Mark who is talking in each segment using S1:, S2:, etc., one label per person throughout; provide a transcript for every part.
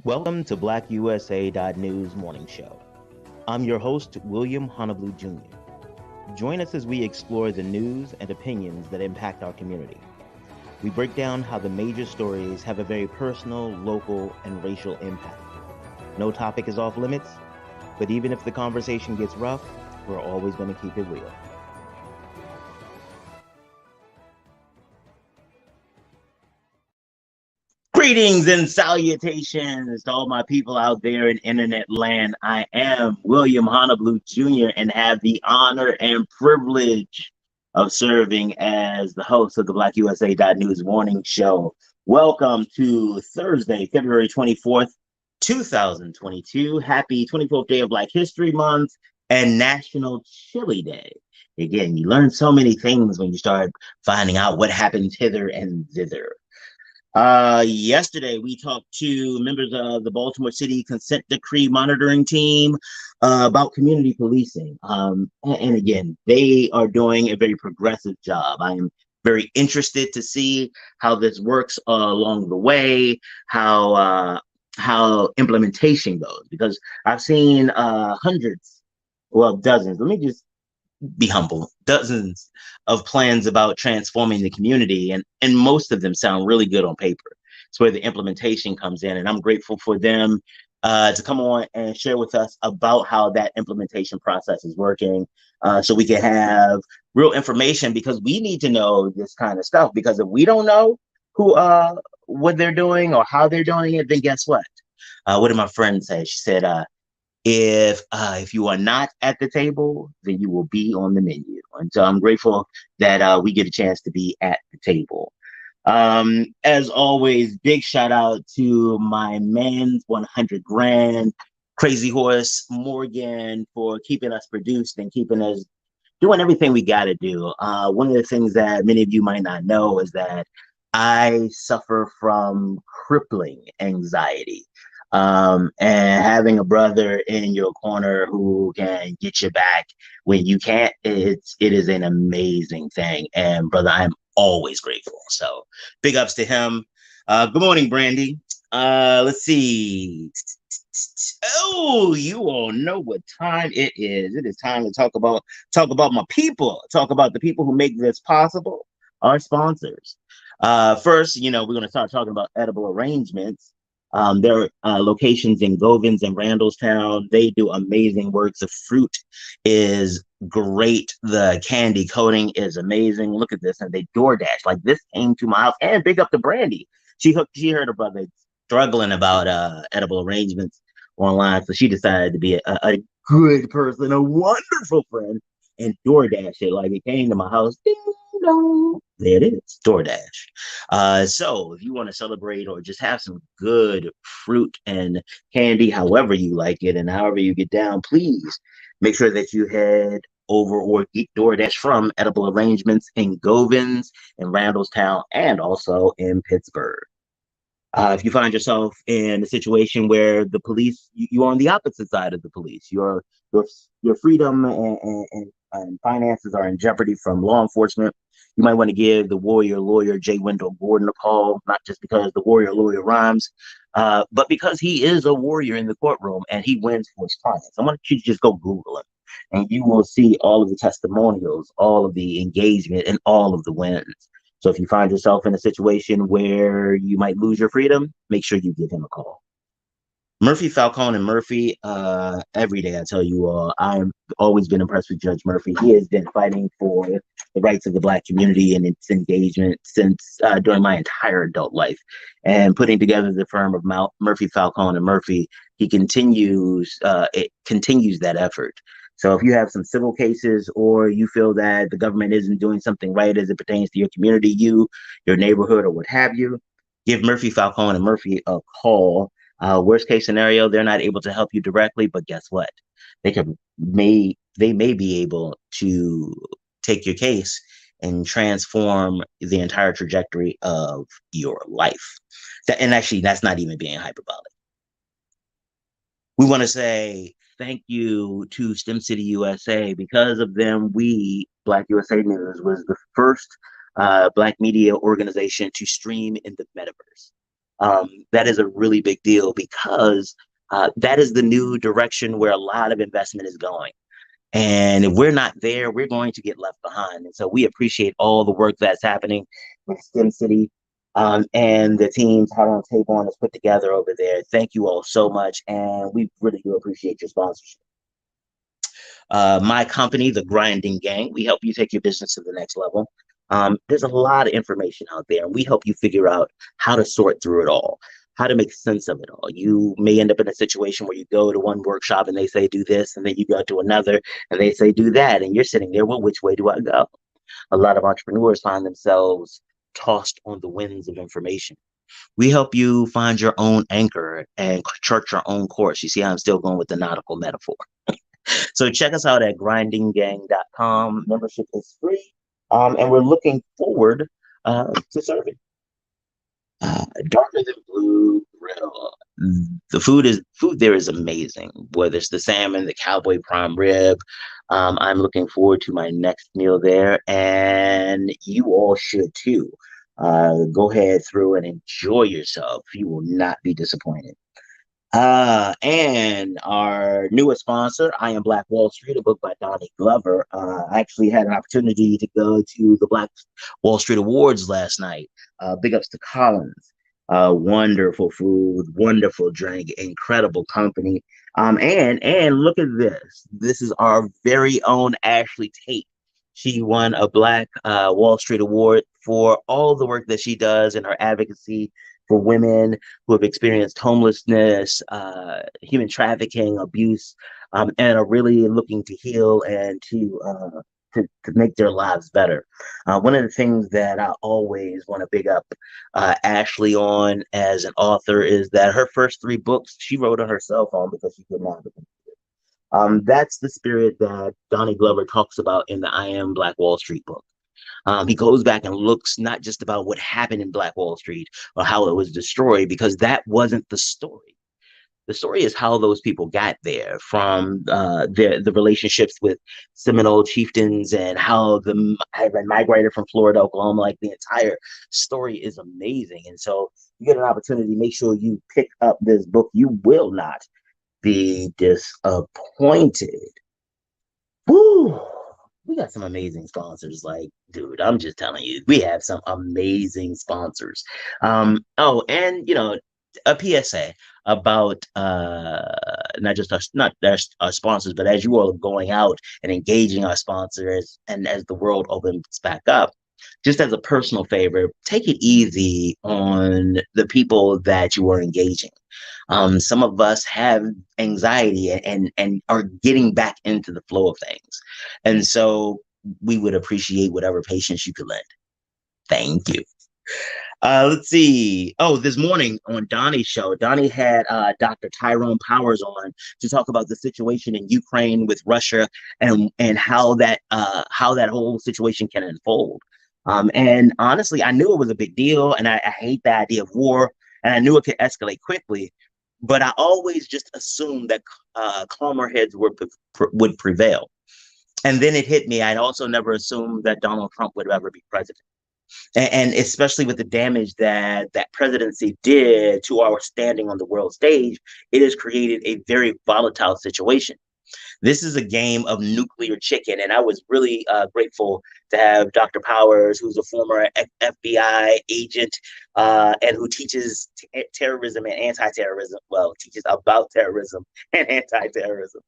S1: Welcome to BlackUSA.news morning show. I'm your host, William Honolulu Jr. Join us as we explore the news and opinions that impact our community. We break down how the major stories have a very personal, local, and racial impact. No topic is off limits, but even if the conversation gets rough, we're always going to keep it real. Greetings and salutations to all my people out there in internet land. I am William Honolulu Jr. and have the honor and privilege of serving as the host of the BlackUSA.news morning show. Welcome to Thursday, February 24th, 2022. Happy 24th day of Black History Month and National Chili Day. Again, you learn so many things when you start finding out what happens hither and thither. Yesterday we talked to members of the Baltimore City Consent Decree Monitoring Team about community policing. And again, they are doing a very progressive job. I am very interested to see how this works along the way, how implementation goes, because I've seen hundreds, well, dozens. Let me just be humble, dozens of plans about transforming the community, and most of them sound really good on paper. It's where the implementation comes in, and I'm grateful for them to come on and share with us about how that implementation process is working, so we can have real information, because we need to know this kind of stuff, because if we don't know who what they're doing or how they're doing it, then guess what did my friend say? She said, if you are not at the table, then you will be on the menu. And so I'm grateful that we get a chance to be at the table. As always, big shout out to my man's 100 grand, Crazy Horse Morgan, for keeping us produced and keeping us doing everything we got to do. One of the things that many of you might not know is that I suffer from crippling anxiety. And having a brother in your corner who can get you back when you can't, it is an amazing thing. And brother, I'm always grateful. So big ups to him. Good morning, Brandy. Let's see. Oh, you all know what time it is. It is time to talk about my people. Talk about the people who make this possible. Our sponsors. First, we're going to start talking about edible arrangements. Their locations in Govins and Randallstown, they do amazing work. The fruit is great. The candy coating is amazing. Look at this. And they DoorDash. Like, this came to my house. And big up to Brandy. She heard her brother struggling about edible arrangements online. So she decided to be a good person, a wonderful friend, and DoorDash it. Like, it came to my house. Ding dong. There it is, DoorDash. So if you want to celebrate or just have some good fruit and candy, however you like it and however you get down, please make sure that you head over or get DoorDash from Edible Arrangements in Govins, in Randallstown, and also in Pittsburgh. If you find yourself in a situation where the police, you're on the opposite side of the police, your freedom and finances are in jeopardy from law enforcement, you might want to give the warrior lawyer J. Wendell Gordon a call, not just because the warrior lawyer rhymes, but because he is a warrior in the courtroom and he wins for his clients. I want you to just go Google him, and you will see all of the testimonials, all of the engagement, and all of the wins. So if you find yourself in a situation where you might lose your freedom, make sure you give him a call. Murphy, Falcone, and Murphy, every day I tell you all, I've always been impressed with Judge Murphy. He has been fighting for the rights of the Black community and its engagement since during my entire adult life. And putting together the firm of Murphy, Falcone, and Murphy, it continues that effort. So if you have some civil cases or you feel that the government isn't doing something right as it pertains to your community, your neighborhood, or what have you, give Murphy, Falcone, and Murphy a call. Worst case scenario, they're not able to help you directly, but guess what? They may be able to take your case and transform the entire trajectory of your life. And actually, that's not even being hyperbolic. We want to say thank you to STEM City USA. Because of them, Black USA News, was the first Black media organization to stream in the metaverse. That is a really big deal because that is the new direction where a lot of investment is going. And if we're not there, we're going to get left behind. And so we appreciate all the work that's happening with STEM City and the teams How Table has put together over there. Thank you all so much. And we really do appreciate your sponsorship. My company, The Grinding Gang, we help you take your business to the next level. There's a lot of information out there, and we help you figure out how to sort through it all, how to make sense of it all. You may end up in a situation where you go to one workshop and they say do this, and then you go to another and they say do that, and you're sitting there, well, which way do I go? A lot of entrepreneurs find themselves tossed on the winds of information. We help you find your own anchor and chart your own course. You see how I'm still going with the nautical metaphor. So check us out at grindinggang.com. Membership is free. And we're looking forward to serving. Darker Than Blue Grill. The food there is amazing. Whether it's the salmon, the cowboy prime rib. I'm looking forward to my next meal there, and you all should too. Go ahead through and enjoy yourself. You will not be disappointed. And our newest sponsor, I Am Black Wall Street, a book by Donnie Glover. I actually had an opportunity to go to the Black Wall Street Awards last night. Big ups to Collins. Wonderful food, wonderful drink, incredible company. And look at this. This is our very own Ashley Tate. She won a Black Wall Street Award for all the work that she does in her advocacy for women who have experienced homelessness, human trafficking, abuse, and are really looking to heal and to make their lives better. One of the things that I always want to big up Ashley on as an author is that her first three books she wrote on her cell phone because she couldn't have it. That's the spirit that Donnie Glover talks about in the I Am Black Wall Street book. He goes back and looks not just about what happened in Black Wall Street or how it was destroyed, because that wasn't the story. The story is how those people got there, from the relationships with Seminole chieftains and how the had migrated from Florida, Oklahoma. Like, the entire story is amazing. And so you get an opportunity, make sure you pick up this book. You will not be disappointed. Woo! We got some amazing sponsors. Like, dude, I'm just telling you, we have some amazing sponsors. Oh, and a PSA about not just our sponsors, but as you all are going out and engaging our sponsors, and as the world opens back up, just as a personal favor, take it easy on the people that you are engaging. Some of us have anxiety and are getting back into the flow of things. And so we would appreciate whatever patience you could lend. Thank you. Let's see. Oh, this morning on Donnie's show, Donnie had Dr. Tyrone Powers on to talk about the situation in Ukraine with Russia and how that whole situation can unfold. And honestly, I knew it was a big deal, and I hate the idea of war, and I knew it could escalate quickly. But I always just assumed that calmer heads would prevail. And then it hit me. I'd also never assumed that Donald Trump would ever be president. And especially with the damage that that presidency did to our standing on the world stage, it has created a very volatile situation. This is a game of nuclear chicken, and I was really grateful to have Dr. Powers, who's a former FBI agent and who teaches terrorism and anti-terrorism. Well, teaches about terrorism and anti-terrorism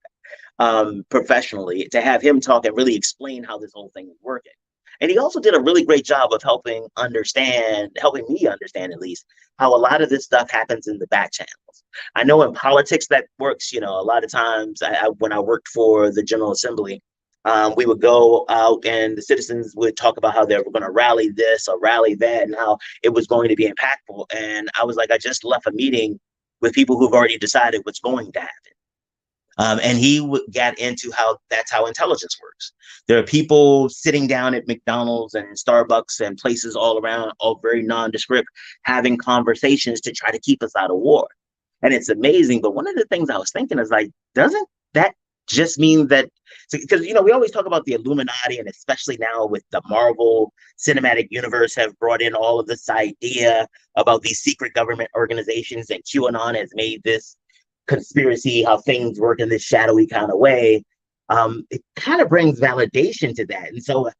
S1: professionally. To have him talk and really explain how this whole thing is working. And he also did a really great job of helping me understand at least, how a lot of this stuff happens in the back channels. I know in politics that works, a lot of times when I worked for the General Assembly, we would go out and the citizens would talk about how they were going to rally this or rally that and how it was going to be impactful. And I was like, I just left a meeting with people who've already decided what's going to happen. And he got into how that's how intelligence works. There are people sitting down at McDonald's and Starbucks and places all around, all very nondescript, having conversations to try to keep us out of war. And it's amazing. But one of the things I was thinking is like, doesn't that just mean that, because we always talk about the Illuminati, and especially now with the Marvel Cinematic Universe have brought in all of this idea about these secret government organizations, and QAnon has made this conspiracy, how things work in this shadowy kind of way. It kind of brings validation to that, and so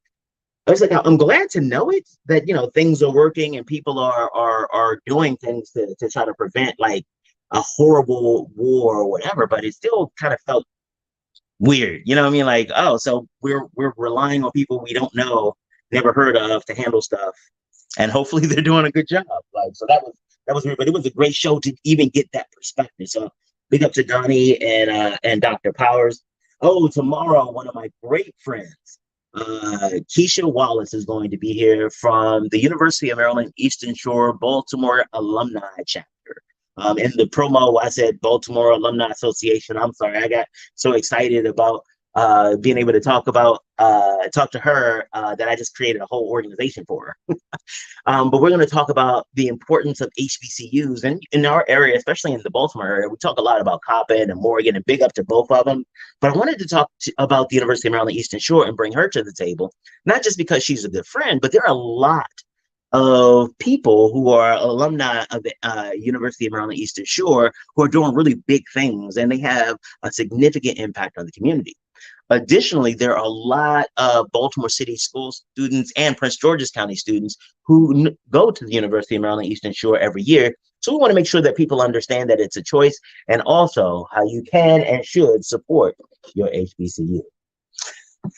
S1: I was like, I'm glad to know it, that things are working and people are doing things to try to prevent like a horrible war or whatever. But it still kind of felt weird, you know what I mean? Like, oh, so we're relying on people we don't know, never heard of, to handle stuff, and hopefully they're doing a good job. Like, so that was weird, but it was a great show to even get that perspective. So big up to Donnie and Dr. Powers. Oh, tomorrow, one of my great friends, Keisha Wallace, is going to be here from the University of Maryland Eastern Shore Baltimore Alumni Chapter. In the promo, I said Baltimore Alumni Association. I'm sorry, I got so excited about being able to talk to her that I just created a whole organization for her. But we're going to talk about the importance of HBCUs, and in our area, especially in the Baltimore area, we talk a lot about Coppin and Morgan, and big up to both of them. But I wanted to talk about the University of Maryland Eastern Shore and bring her to the table, not just because she's a good friend, but there are a lot of people who are alumni of the University of Maryland Eastern Shore who are doing really big things, and they have a significant impact on the community. Additionally, there are a lot of Baltimore City school students and Prince George's County students who go to the University of Maryland Eastern Shore every year. So we want to make sure that people understand that it's a choice, and also how you can and should support your HBCU.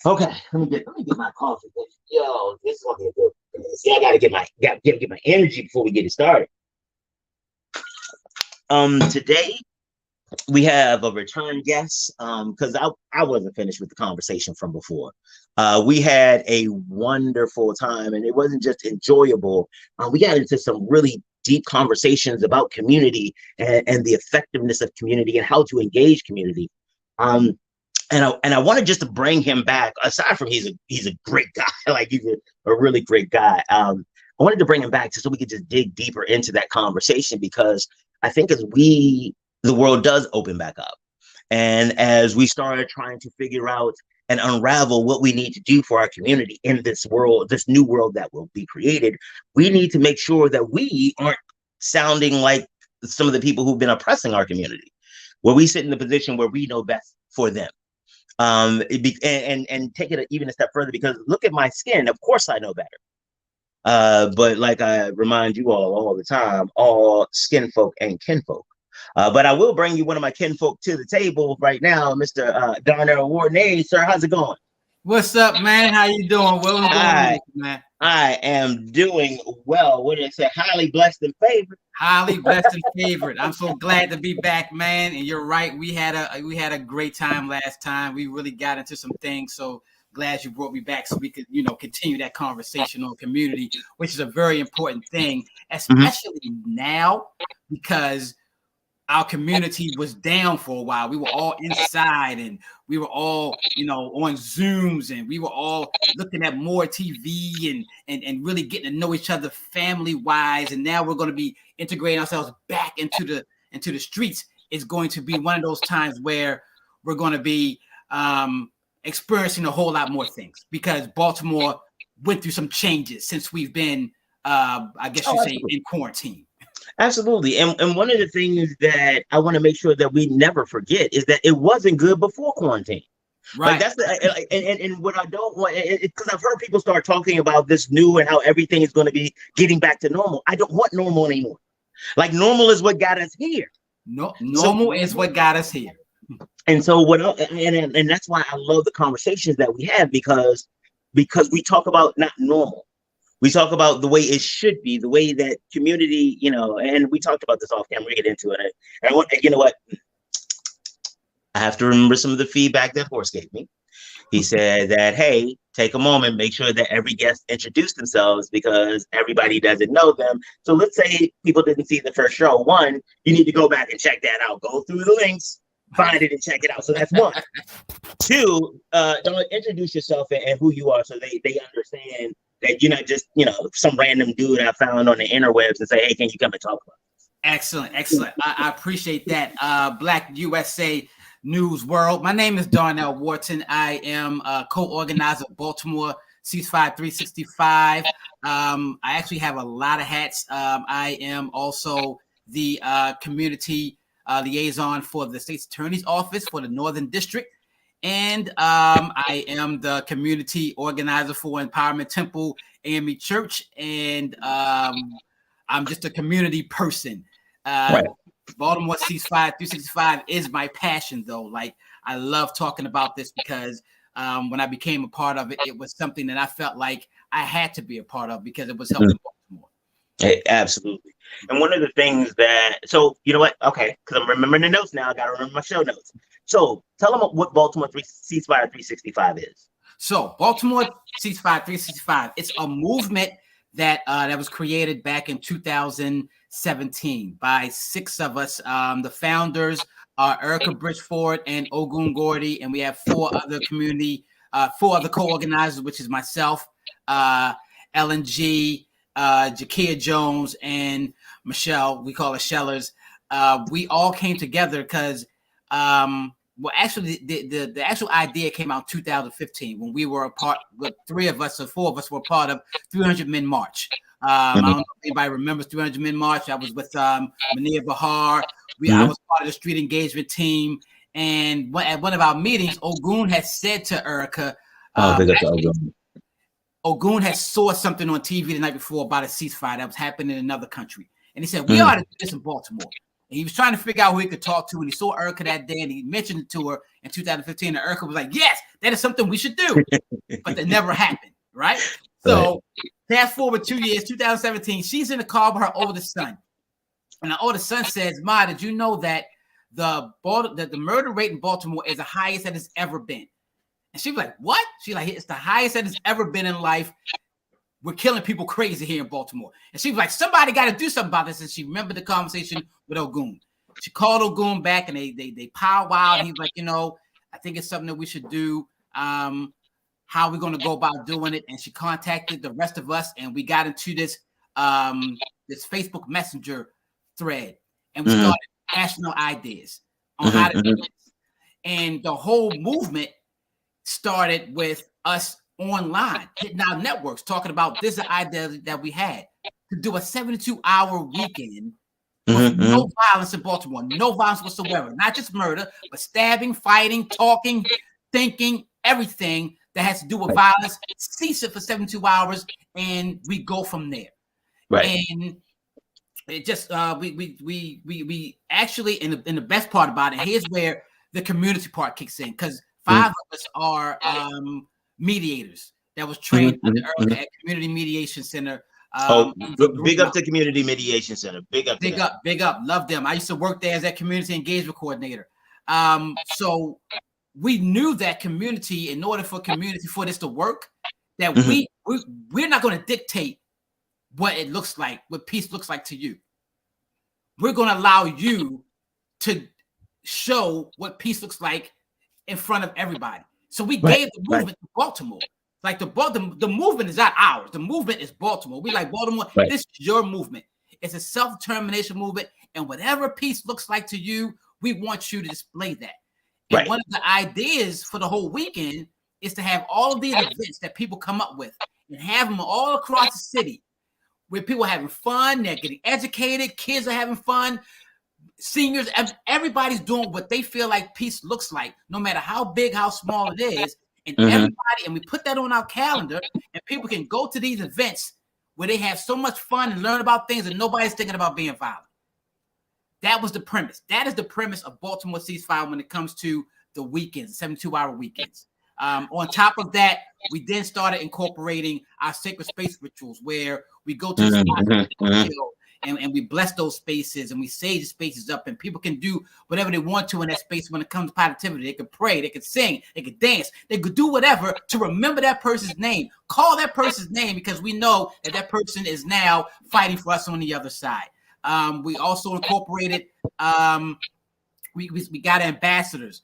S1: Okay, let me get my coffee. Yo, this is gonna be a good. See, I gotta get my energy before we get it started. Today we have a return guest, because I wasn't finished with the conversation from before. We had a wonderful time, and it wasn't just enjoyable. We got into some really deep conversations about community and the effectiveness of community and how to engage community. And I wanted just to bring him back. Aside from he's a great guy, like he's a really great guy. I wanted to bring him back so we could just dig deeper into that conversation, because I think as the world does open back up, and as we started trying to figure out and unravel what we need to do for our community in this world, this new world that will be created, we need to make sure that we aren't sounding like some of the people who've been oppressing our community, where we sit in the position where we know best for them. And take it even a step further, because look at my skin. Of course I know better. But like I remind you all the time, all skin folk and kinfolk. But I will bring you one of my kinfolk to the table right now, Mr. Darnyle Wharton. Hey, sir, how's it going?
S2: What's up, man? How you doing? What's going on, man?
S1: I am doing well. What did it say? Highly blessed and favored.
S2: Highly blessed and favored. I'm so glad to be back, man. And you're right. We had a great time last time. We really got into some things. So glad you brought me back so we could, continue that conversation on community, which is a very important thing, especially now, because our community was down for a while. We were all inside, and we were all, on Zooms, and we were all looking at more TV and really getting to know each other family wise. And now we're going to be integrating ourselves back into the streets. It's going to be one of those times where we're going to be experiencing a whole lot more things, because Baltimore went through some changes since we've been, I guess you say, in quarantine.
S1: Absolutely. And one of the things that I want to make sure that we never forget is that it wasn't good before quarantine. Right. Like that's and what I don't want, because I've heard people start talking about this new and how everything is going to be getting back to normal. I don't want normal anymore. Like normal is what got us here.
S2: Normal is what got us here.
S1: And so and that's why I love the conversations that we have, because we talk about not normal. We talk about the way it should be, the way that community, and we talked about this off camera, we get into it. And you know what? I have to remember some of the feedback that Horst gave me. He said that, hey, take a moment, make sure that every guest introduce themselves, because everybody doesn't know them. So let's say people didn't see the first show. One, you need to go back and check that out. Go through the links, find it and check it out. So that's one. Two, don't introduce yourself and who you are, so they understand that you're not just, some random dude I found on the interwebs and say, hey, can you come and talk about this?
S2: Excellent. I appreciate that. BlackUSA.news news world. My name is Darnyle Wharton. I am a co-organizer of Baltimore Ceasefire 365. I actually have a lot of hats. I am also the community liaison for the state's attorney's office for the Northern District. And I am the community organizer for Empowerment Temple AME Church. And I'm just a community person.
S1: Right.
S2: Baltimore Ceasefire 365 is my passion, though. Like, I love talking about this because when I became a part of it, it was something that I felt like I had to be a part of because it was helping Baltimore.
S1: Hey, absolutely. And one of the things that, so you know what? Okay, because I'm remembering the notes now. I got to remember my show notes. So tell them what Baltimore Ceasefire 365 is.
S2: So Baltimore Ceasefire 365, it's a movement that was created back in 2017 by 6 of us. The founders are Erica Bridgeford and Ogun Gordy, and we have 4 other co-organizers, which is myself, Ellen G, Jakia Jones, and Michelle. We call her Shellers. We all came together because, actually, the actual idea came out in 2015 when we were a part. 3 of us or 4 of us were part of 300 Men March. I don't know if anybody remembers 300 Men March. I was with Munir Bahar. I was part of the street engagement team. And at one of our meetings, Ogun had said to Erica, Ogun had saw something on TV the night before about a ceasefire that was happening in another country. And he said, we ought to do this in Baltimore. And he was trying to figure out who he could talk to. And he saw Erica that day and he mentioned it to her in 2015. And Erica was like, yes, that is something we should do. But that never happened, right? So fast forward 2 years, 2017, she's in the car with her oldest son. And her oldest son says, Ma, did you know that the murder rate in Baltimore is the highest that it's ever been? And she was like, what? She's like, it's the highest that it's ever been in life. We're killing people crazy here in Baltimore. And she was like, somebody got to do something about this. And she remembered the conversation with Ogun. She called Ogun back and they powwowed. And he's like, I think it's something that we should do. How are we going to go about doing it? And she contacted the rest of us. And we got into this Facebook Messenger thread. And we started national ideas on how to do this. And the whole movement started with us online, hitting our networks, talking about this idea that we had to do a 72-hour weekend with no violence in Baltimore, no violence whatsoever, not just murder, but stabbing, fighting, talking, thinking, everything that has to do with violence. Cease it for 72 hours, and we go from there.
S1: Right.
S2: And it just we actually in the best part about it, here's where the community part kicks in, because 5 of us are mediators that was trained at Community Mediation Center.
S1: Big up to Community Mediation Center. Big up.
S2: Love them. I used to work there as that community engagement coordinator. So we knew that community, in order for this to work, that we're not going to dictate what it looks like, what peace looks like to you. We're going to allow you to show what peace looks like in front of everybody. So we gave the movement to Baltimore. Like the movement is not ours. The movement is Baltimore. We like Baltimore. This is your movement. It's a self-determination movement. And whatever peace looks like to you, we want you to display that. And one of the ideas for the whole weekend is to have all of these events that people come up with and have them all across the city where people are having fun, they're getting educated, kids are having fun, seniors, everybody's doing what they feel like peace looks like, no matter how big, how small it is. And everybody, and we put that on our calendar, and people can go to these events where they have so much fun and learn about things and nobody's thinking about being violent. That was the premise. That is the premise of Baltimore Ceasefire when it comes to the weekends, 72-hour weekends. On top of that, we then started incorporating our sacred space rituals where we go to the spot and we bless those spaces and we sage the spaces up, and people can do whatever they want to in that space when it comes to positivity. They could pray, they could sing, they could dance, they could do whatever to remember that person's name, call that person's name, because we know that that person is now fighting for us on the other side. We also incorporated, we got ambassadors.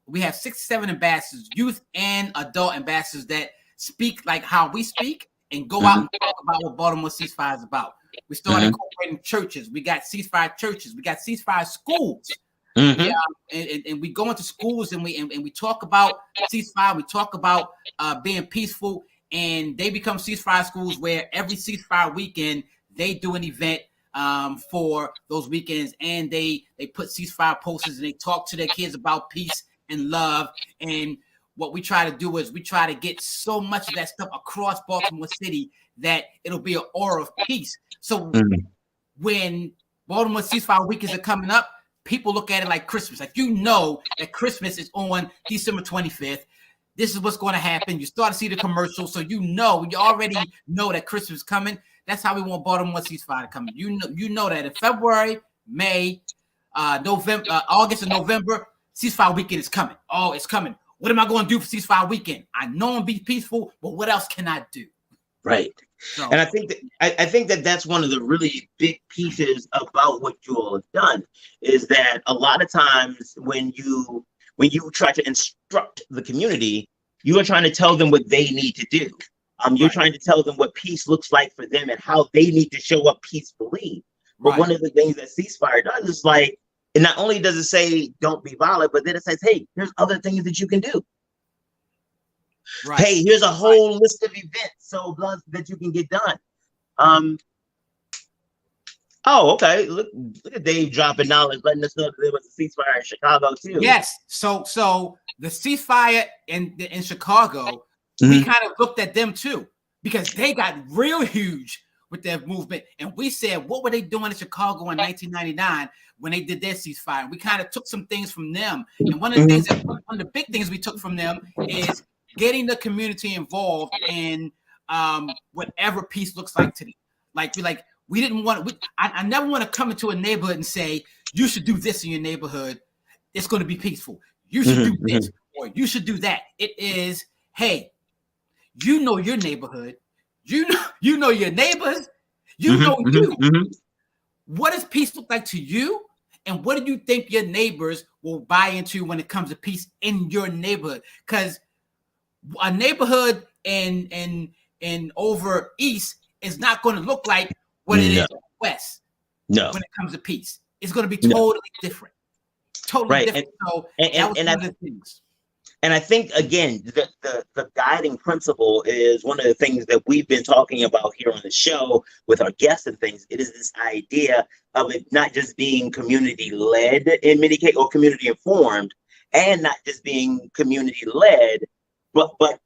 S2: We have 6-7 ambassadors, youth and adult ambassadors that speak like how we speak and go out and talk about what Baltimore Ceasefire is about. We started incorporating churches. We got ceasefire churches. We got ceasefire schools. Yeah, and we go into schools and we talk about ceasefire. We talk about being peaceful, and they become ceasefire schools where every ceasefire weekend they do an event for those weekends, and they put ceasefire posters and they talk to their kids about peace and love. And what we try to do is we try to get so much of that stuff across Baltimore City that it'll be an aura of peace. So when Baltimore ceasefire weekends are coming up, people look at it like Christmas. Like, you know that Christmas is on December 25th. This is what's going to happen. You start to see the commercials, so you already know that Christmas is coming. That's how we want Baltimore ceasefire to come. You know that in February, May, November, August, and November, ceasefire weekend is coming. Oh, it's coming. What am I going to do for ceasefire weekend? I know I'm be peaceful, but what else can I do?
S1: Right. So, and I think that that's one of the really big pieces about what you all have done, is that a lot of times when you try to instruct the community, you are trying to tell them what they need to do. You're trying to tell them what peace looks like for them and how they need to show up peacefully. But one of the things that ceasefire does is, like, and not only does it say don't be violent, but then it says, hey, here's other things that you can do. Hey, here's a whole list of events that you can get done. Oh, okay. Look at Dave dropping knowledge, letting us know that there was a ceasefire in Chicago too.
S2: Yes. So the ceasefire in Chicago, we kind of looked at them too, because they got real huge with their movement. And we said, what were they doing in Chicago in 1999 when they did their ceasefire? And we kind of took some things from them. And one of the big things we took from them is getting the community involved in whatever peace looks like to them. We didn't want. I never want to come into a neighborhood and say, you should do this in your neighborhood. It's going to be peaceful. You should do this, or you should do that. It is, hey, you know your neighborhood. You know your neighbors. You know you. What does peace look like to you? And what do you think your neighbors will buy into when it comes to peace in your neighborhood? Because a neighborhood in over east is not going to look like what it is west. No, when it comes to peace, it's going to be totally different. Totally different. So that was one of the things.
S1: And I think, again, the guiding principle is one of the things that we've been talking about here on the show with our guests and things. It is this idea of it not just being community-led in many cases, or community-informed, and not just being community-led, but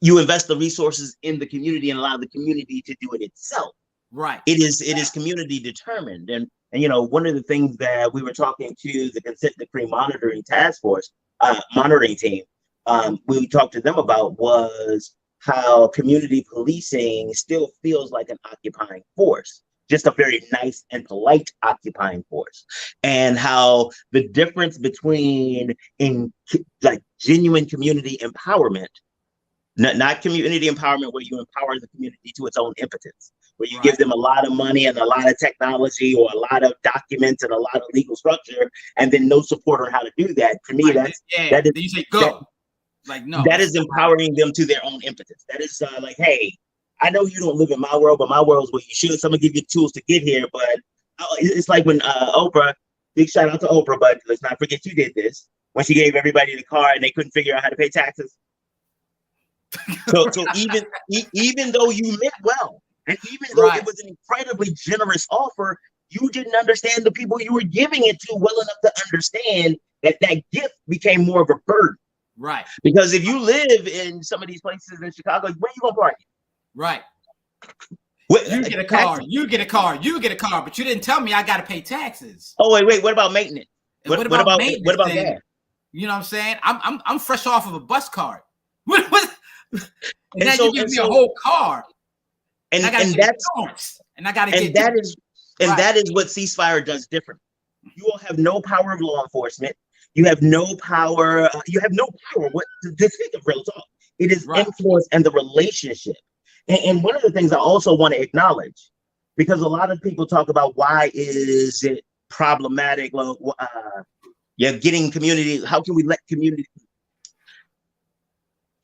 S1: you invest the resources in the community and allow the community to do it itself.
S2: Right.
S1: It is community determined. And one of the things that we were talking to the consent decree monitoring task force, monitoring team, we talked to them about was how community policing still feels like an occupying force, just a very nice and polite occupying force, and how the difference between genuine community empowerment, not community empowerment where you empower the community to its own impotence, where you give them a lot of money and a lot of technology or a lot of documents and a lot of legal structure, and then no support on how to do that. To me, that is,
S2: you say go. No,
S1: that is empowering them to their own impotence. That is hey, I know you don't live in my world, but my world is where you should. Someone give you tools to get here. But it's like when Oprah, big shout out to Oprah, but let's not forget you did this when she gave everybody the car and they couldn't figure out how to pay taxes. So even though you meant well, and even though it was an incredibly generous offer, you didn't understand the people you were giving it to well enough to understand that gift became more of a burden.
S2: Right.
S1: Because if you live in some of these places in Chicago, where you gonna park?
S2: Right. You get a car, you get a car, but you didn't tell me I got to pay taxes.
S1: Oh wait, what about maintenance?
S2: What about that? You know what I'm saying? I'm fresh off of a bus card. What? Now you give me a whole car, and I got to get insurance, and I got to get
S1: that is what ceasefire does different. You all have no power of law enforcement. You have no power. What to think of real talk? It is influence and the relationship. And one of the things I also want to acknowledge, because a lot of people talk about why is it problematic? Getting community. How can we let community?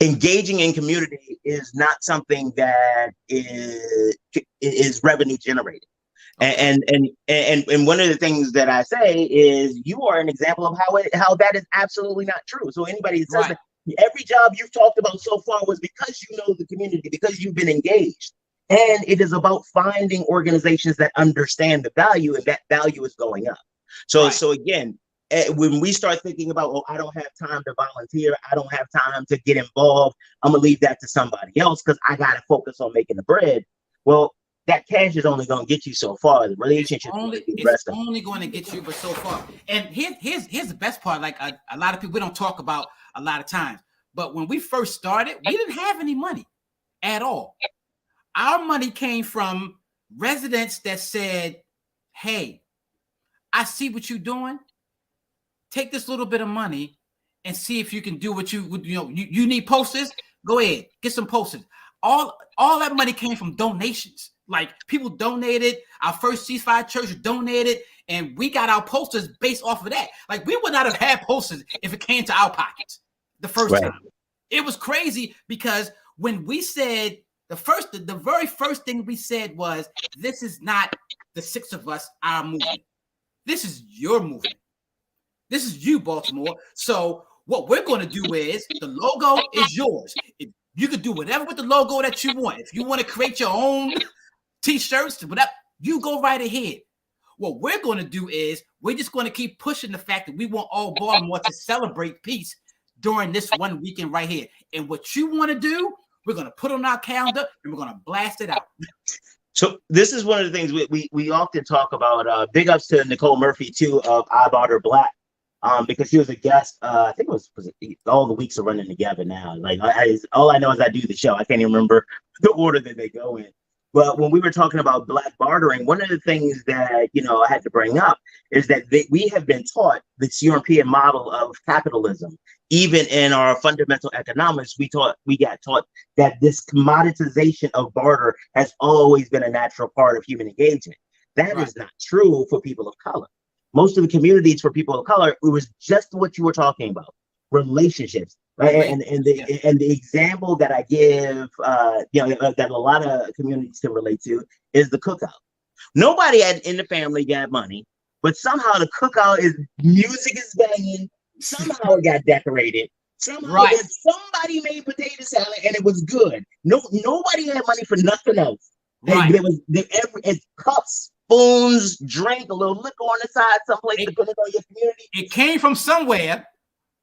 S1: Engaging in community is not something that is revenue generating.
S2: Okay.
S1: And one of the things that I say is you are an example of how that is absolutely not true. So anybody that says
S2: Right.
S1: that every job you've talked about so far was because you know the community, because you've been engaged. And it is about finding organizations that understand the value, and that value is going up. So
S2: Right.
S1: so again, when we start thinking about, oh, I don't have time to volunteer, I don't have time to get involved, I'm gonna leave that to somebody else because I gotta focus on making the bread. Well, that cash is only going to get you so far. The relationship is going to be the
S2: It's
S1: rest of it.
S2: only going to get you but so far. And here's the best part. Like a lot of people we don't talk about a lot of times. But when we first started, we didn't have any money at all. Our money came from residents that said, "Hey, I see what you're doing. Take this little bit of money and see if you can do what you need posters. Go ahead, get some posters." All that money came from donations. Like people donated. Our first ceasefire church donated, and we got our posters based off of that. Like we would not have had posters if it came to our pockets the first time. It was crazy because when we said the very first thing we said was, "This is not the six of us, our movement. This is your movement. This is you, Baltimore. So what we're going to do is the logo is yours. You can do whatever with the logo that you want. If you want to create your own t-shirts, whatever, you go right ahead. What we're going to do is we're just going to keep pushing the fact that we want all Baltimore to celebrate peace during this one weekend right here. And what you want to do, we're going to put on our calendar and we're going to blast it out."
S1: So this is one of the things we often talk about. Big ups to Nicole Murphy too of I Bought Her Black. Because she was a guest. I think it was all the weeks are running together now. Like all I know is I do the show. I can't even remember the order that they go in. But when we were talking about black bartering, one of the things that I had to bring up is that we have been taught this European model of capitalism. Even in our fundamental economics, we got taught that this commoditization of barter has always been a natural part of human engagement. That is not true for people of color. Most of the communities for people of color, it was just what you were talking about, relationships, right? And the example that I give, that a lot of communities can relate to is the cookout. Nobody in the family got money, but somehow the cookout music is banging. Somehow it got decorated. Somehow somebody made potato salad and it was good. Nobody had money for nothing else.
S2: Right.
S1: It's cups, spoons, drink, a little liquor on the side, someplace depending on your community.
S2: It came from somewhere.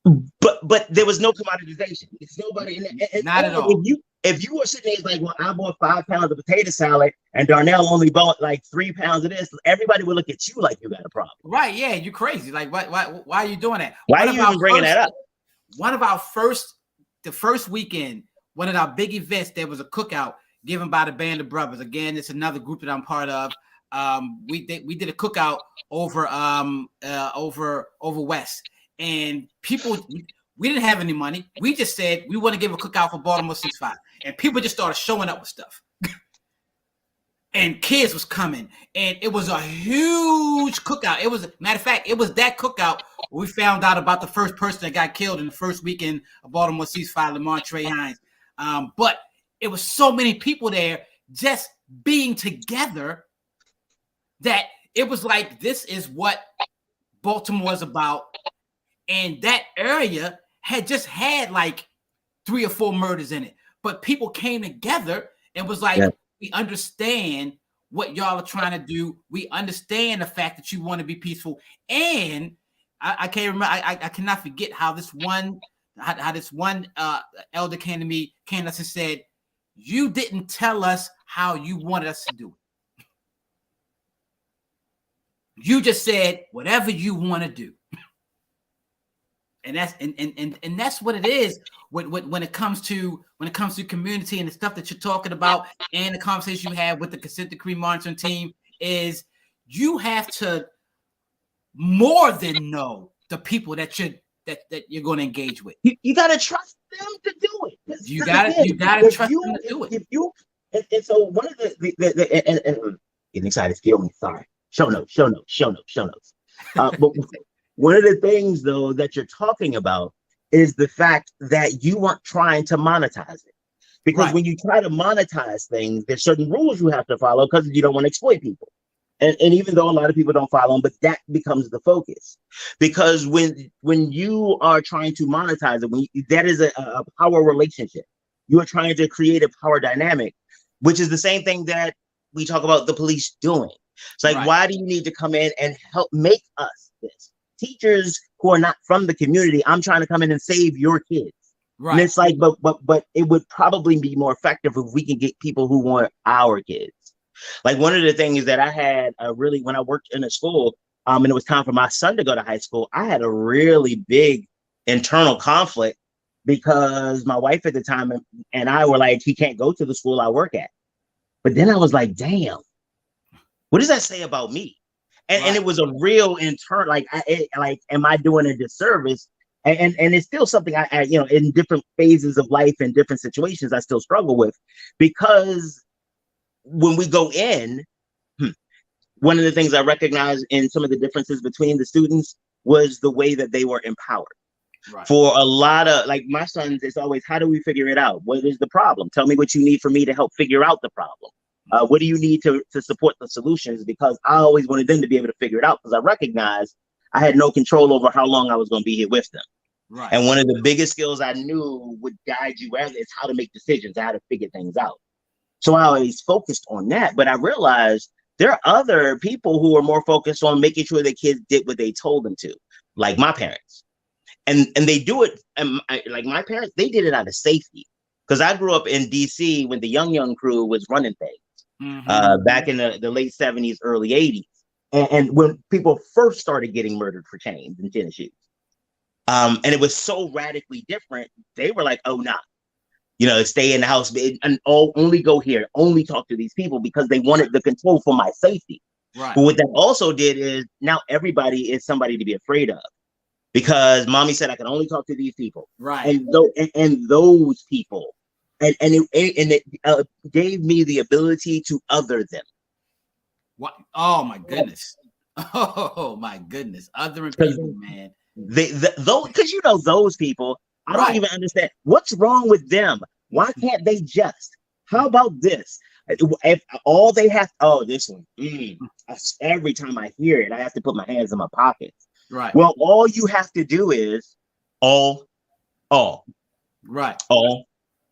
S1: But there was no commoditization. It's nobody.
S2: Not at all.
S1: If you were sitting there like, well, I bought 5 pounds of potato salad and Darnyle only bought like 3 pounds of this, everybody would look at you like you got a problem.
S2: Right? Yeah, you're crazy. Like, why are you doing that?
S1: Why are you even bringing that up?
S2: One of our the first weekend, one of our big events, there was a cookout given by the Band of Brothers. Again, it's another group that I'm part of. We did a cookout over West, and people, we didn't have any money. We just said we want to give a cookout for Baltimore Ceasefire, and people just started showing up with stuff. And kids was coming, and it was a huge cookout. It was, matter of fact, it was that cookout where we found out about the first person that got killed in the first weekend of Baltimore Ceasefire, Lamar Trey Hines. But it was so many people there just being together that it was like, this is what Baltimore is about. And that area had just had like 3 or 4 murders in it. But people came together and was like, we understand what y'all are trying to do. We understand the fact that you want to be peaceful. And I can't remember, I cannot forget how this one elder came to us and said, you didn't tell us how you wanted us to do it. You just said whatever you want to do. And that's what it is when it comes to community and the stuff that you're talking about, and the conversation you have with the consent decree monitoring team is you have to more than know the people that you're going to engage with.
S1: You got to trust them to do it.
S2: You got to trust them to do it.
S1: And so one of the getting excited, feel me. Sorry. Show notes. But one of the things, though, that you're talking about is the fact that you weren't trying to monetize it. Because when you try to monetize things, there's certain rules you have to follow because you don't want to exploit people. And even though a lot of people don't follow them, but that becomes the focus, because when you are trying to monetize it, that is a power relationship. You are trying to create a power dynamic, which is the same thing that we talk about the police doing. It's like, why do you need to come in and help make us this? Teachers who are not from the community, I'm trying to come in and save your kids. Right. And it's like, but it would probably be more effective if we can get people who want our kids. Like, one of the things that I had when I worked in a school, and it was time for my son to go to high school, I had a really big internal conflict because my wife at the time and I were like, he can't go to the school I work at. But then I was like, damn, what does that say about me? And it was a real internal, like, am I doing a disservice? And it's still something I in different phases of life and different situations, I still struggle with, because when we go in, one of the things I recognized in some of the differences between the students was the way that they were empowered. Right. For a lot of, like, my sons, it's always, how do we figure it out? What is the problem? Tell me what you need for me to help figure out the problem. What do you need to support the solutions? Because I always wanted them to be able to figure it out, because I recognized I had no control over how long I was going to be here with them. Right. And one of the biggest skills I knew would guide you is how to make decisions, how to figure things out. So I always focused on that. But I realized there are other people who are more focused on making sure their kids did what they told them to, like my parents. And they do it, like my parents, they did it out of safety. Because I grew up in DC when the Young crew was running things, back in the late 70s, early 80s. And when people first started getting murdered for chains and tennis shoes. And it was so radically different. They were like, oh, nah. Stay in the house and only go here, only talk to these people, because they wanted the control for my safety. Right. But what that also did is now everybody is somebody to be afraid of, because mommy said I can only talk to these people. Right. And those people, and it gave me the ability to other them.
S2: What? Oh my goodness. Oh my goodness. Othering people, man.
S1: Because those people, I don't even understand what's wrong with them. Why can't they just? How about this? If all they have, this one. Every time I hear it, I have to put my hands in my pockets. Right. Well, all you have to do is all. Right. All.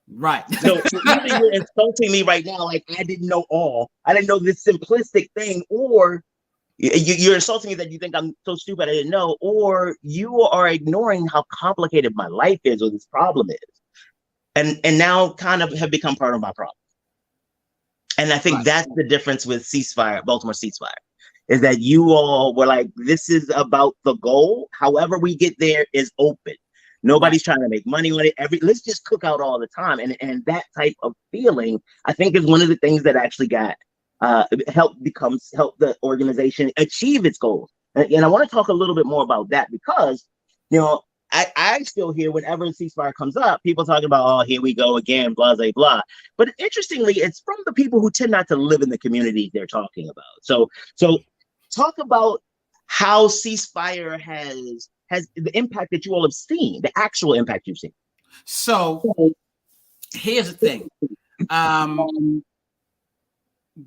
S1: Right. So either you're insulting me right now, like I didn't know all. I didn't know this simplistic thing, or you're insulting me that you think I'm so stupid I didn't know, or you are ignoring how complicated my life is or this problem is, and now kind of have become part of my problem. And I think that's the difference with Ceasefire, Baltimore Ceasefire, is that you all were like, this is about the goal. However we get there is open. Nobody's trying to make money on it. Let's just cook out all the time. And that type of feeling, I think, is one of the things that actually help the organization achieve its goals. And I want to talk a little bit more about that, because I still hear whenever ceasefire comes up, people talking about, oh, here we go again, blah blah blah. But interestingly, it's from the people who tend not to live in the communities they're talking about. So talk about how ceasefire has the impact that you all have seen, the actual impact you've seen.
S2: So here's the thing.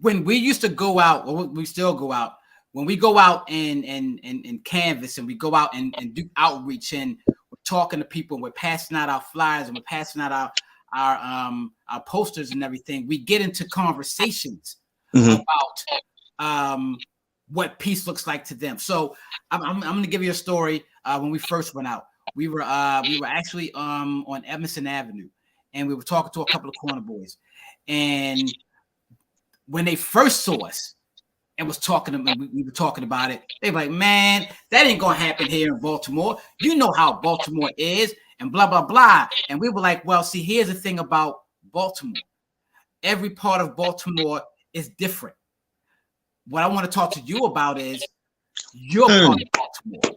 S2: When we used to go out, or we still go out, when we go out and canvas, and we go out and do outreach, and we're talking to people, and we're passing out our flyers, and we're passing out our posters and everything, we get into conversations about what peace looks like to them. So I'm going to give you a story. When we first went out, we were actually on Emerson Avenue, and we were talking to a couple of corner boys, and when they first saw us and was talking to them, we were talking about it, they were like, man, that ain't gonna happen here in Baltimore. You know how Baltimore is, and blah blah blah. And we were like, well, see, here's the thing about Baltimore. Every part of Baltimore is different. What I want to talk to you about is your part of Baltimore.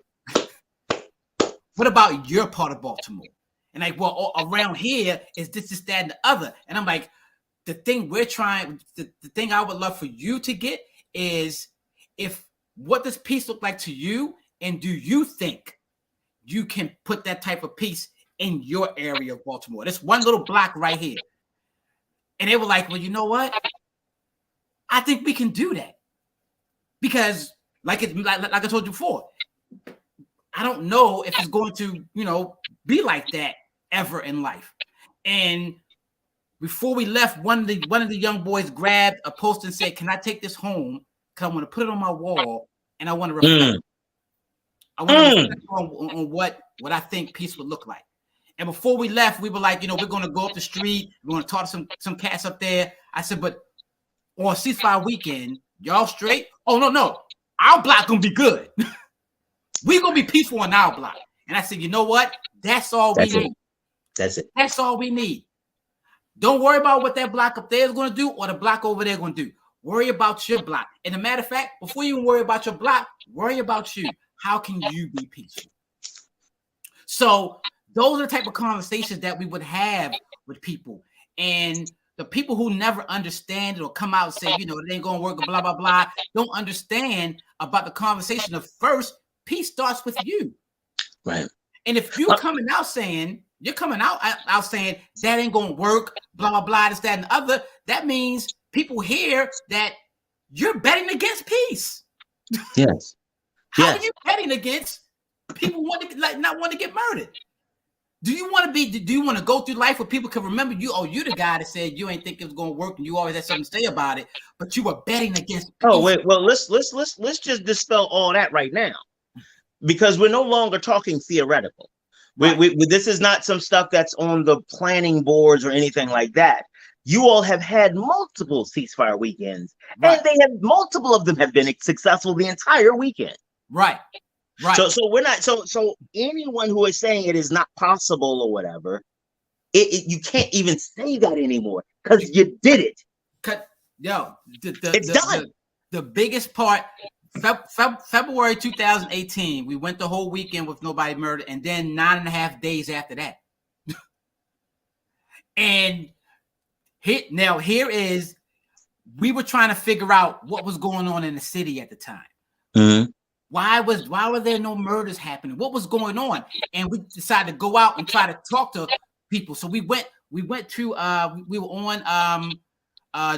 S2: What about your part of Baltimore? And like, well, around here is this, that, and the other. And I'm like, the thing the thing I would love for you to get is, what does peace look like to you? And do you think you can put that type of peace in your area of Baltimore? This one little block right here. And they were like, well, you know what? I think we can do that. because like I told you before, I don't know if it's going to, be like that ever in life. And before we left, one of the young boys grabbed a poster and said, "Can I take this home? Because I want to put it on my wall and I want to reflect. I want to reflect on what I think peace would look like." And before we left, we were like, we're going to go up the street. We're going to talk to some cats up there. I said, but on ceasefire weekend, y'all straight? Oh, no. Our block going to be good. We're going to be peaceful on our block. And I said, you know what? That's all we need.
S1: That's it.
S2: That's all we need. Don't worry about what that block up there is going to do or the block over there going to do. Worry about your block. And a matter of fact, before you even worry about your block, worry about you. How can you be peaceful? So those are the type of conversations that we would have with people. And the people who never understand it or come out and say, it ain't going to work, blah, blah, blah, don't understand about the conversation of first, peace starts with you.
S1: Right.
S2: And if you're coming out saying, that ain't going to work, blah, blah, blah, this, that, and the other, that means people hear that you're betting against peace.
S1: Yes.
S2: How are you betting against people not want to get murdered? Do you want to go through life where people can remember you? Oh, you the guy that said you ain't think it was going to work and you always had something to say about it, but you were betting against peace.
S1: Oh, wait, well, let's just dispel all that right now, because we're no longer talking theoretical. Right. This is not some stuff that's on the planning boards or anything like that. You all have had multiple ceasefire weekends, right, and multiple of them have been successful the entire weekend.
S2: Right. Right.
S1: So we're not. So anyone who is saying it is not possible or whatever, you can't even say that anymore because you did it.
S2: It's done. The biggest part. February 2018, we went the whole weekend with nobody murdered, and then 9.5 days after that. And here is, we were trying to figure out what was going on in the city at the time.
S1: Mm-hmm. Why
S2: were there no murders happening? What was going on? And we decided to go out and try to talk to people. So we went to we were on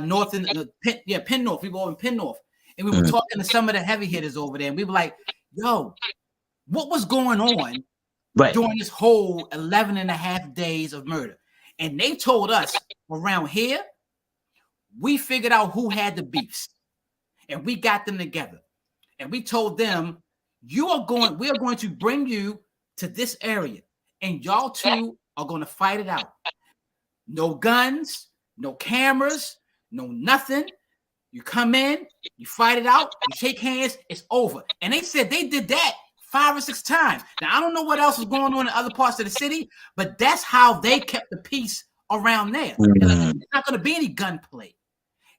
S2: North and Penn North. We were on Penn North. And we were talking to some of the heavy hitters over there. And we were like, yo, what was going on during this whole 11.5 days of murder? And they told us around here, we figured out who had the beefs. And we got them together. And we told them, we are going to bring you to this area. And y'all two are going to fight it out. No guns, no cameras, no nothing. You come in, you fight it out, you shake hands, it's over. And they said they did that 5 or 6 times. Now, I don't know what else was going on in other parts of the city, but that's how they kept the peace around there. There's not going to be any gunplay.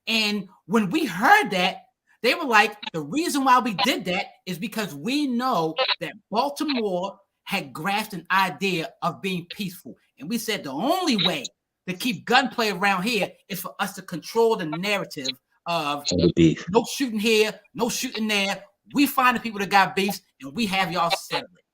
S2: And when we heard that, they were like, the reason why we did that is because we know that Baltimore had grasped an idea of being peaceful. And we said the only way to keep gunplay around here is for us to control the narrative of no shooting here, no shooting there. We find the people that got beefs and we have y'all settle it.